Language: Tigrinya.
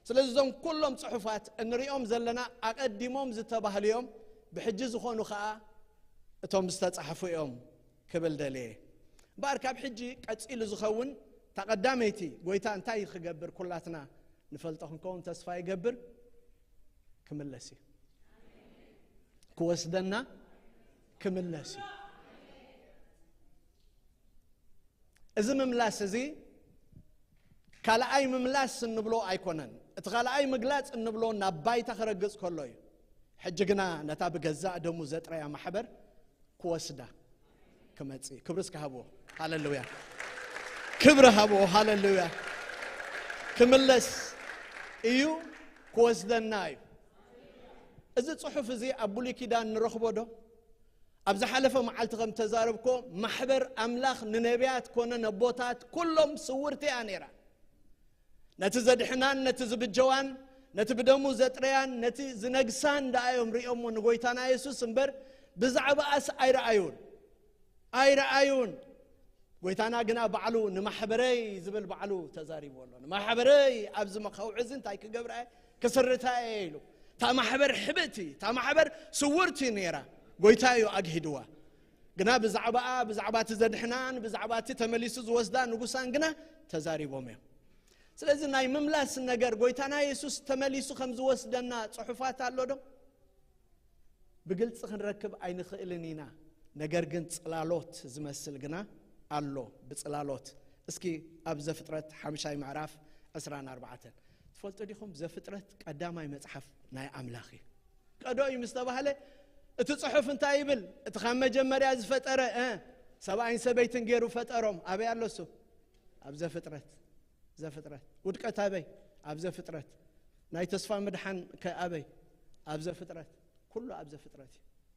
ስለዚህም ኩሎም ጽሑፋት እንሪኦም ዘለና አቀዲሞም ዝተባህልዮም ብሕጂ ዝኾኑ ኸኣ እቶም ዝተጻሕፉ እዮም ክብል ደልየ ባርካብ ሕጂ ቀጺሉ ዝኸውን ተቀዳመይቲ ጎይታ እንታይ ክገብር ኩላትና ንፈልጦ ክንከውን ተስፋ ይገብር ክምለሲ ክወስደና ክምለሲ እዚ ምምላስ እዚ ካልኣይ ምምላስ እንብሎ ኣይኮነን እቲ ካልኣይ ምግላጽ እንብሎ ናብ ባይታ ክረግጽ ከሎ እዩ ሕጂ ግና ነታ ብገዛእ ደሙ ዘጥረያ ማሕበር ክወስዳ ክመጽ ክብርስ ከሃቦ ሃሌሉያ ክብር ሃቦ ሃሌሉያ ክምለስ እዩ ክወስደና እዩ እዚ ጽሑፍ እዚ ኣብ ብሉይ ኪዳን ንረኽቦ ዶ ኣብ ዝሓለፈ መዓልቲ ከም ተዛረብኮ ማሕበር ኣምላኽ ንነቢያት ኮነ ነቦታት ኩሎም ስውርቲ እያ ነይራ ነቲ ዘድሕናን ነቲ ዝብጀዋን ነቲ ብደሙ ዘጥረያን ነቲ ዝነግሳን ዳኣዮም ሪኦሞ ንጎይታና ኢየሱስ እምበር ብዛዕባኣስ ኣይረኣዩን ጎይታና ግና ባዕሉ ንማሕበረይ ዝብል ባዕሉ ተዛሪቡ ኣሎ ንማሕበረይ ኣብዚ መኸውዕዝ እንታይ ክገብራ ክስርታ ኢሉ ታ ማሕበር ሕብእቲ ታ ማሕበር ስውርቲ ነይራ ጎይታ እዩ ኣግሂድዋ ግና ብዛዕባቲ ዘድሕናን ብዛዕባቲ ተመሊሱ ዝወስዳ ንጉሳን ግና ተዛሪቦም እዮም ስለዚህ ናይ ምምላስ ነገር ጎይታና ኢየሱስ ተመሊሱ ከም ዝወስደና ጽሑፋት ኣሎ ዶ ብግልጽ ክንረክብ ኣይንኽእልን ኢና ነገር ግን ጽላሎት ዝመስል ግና ኣሎ ብጽላሎት እስኪ ኣብ ዘፍጥረት 5 ምዕራፍ 24 ትፈልጡ ዲኹም ዘፍጥረት ቀዳማይ መጽሐፍ ናይ ኣምላኽ እዩ ቀዶ እዩ ምስተባህለ እቲ ጽሑፍ እንታይ ይብል እቲ ከም መጀመርያ ዝፈጠረ ሰብኣይን ሰበይትን ገይሩ ፈጠሮም ኣበይ ኣሎ እሱ ኣብ ዘፍጥረት ውድቀት ኣበይ ኣብ ዘፍጥረት ናይ ተስፋ ምድሓን ከኣበይ ኣብ ዘፍጥረት ኩሉ ኣብ ዘፍጥረት እዩ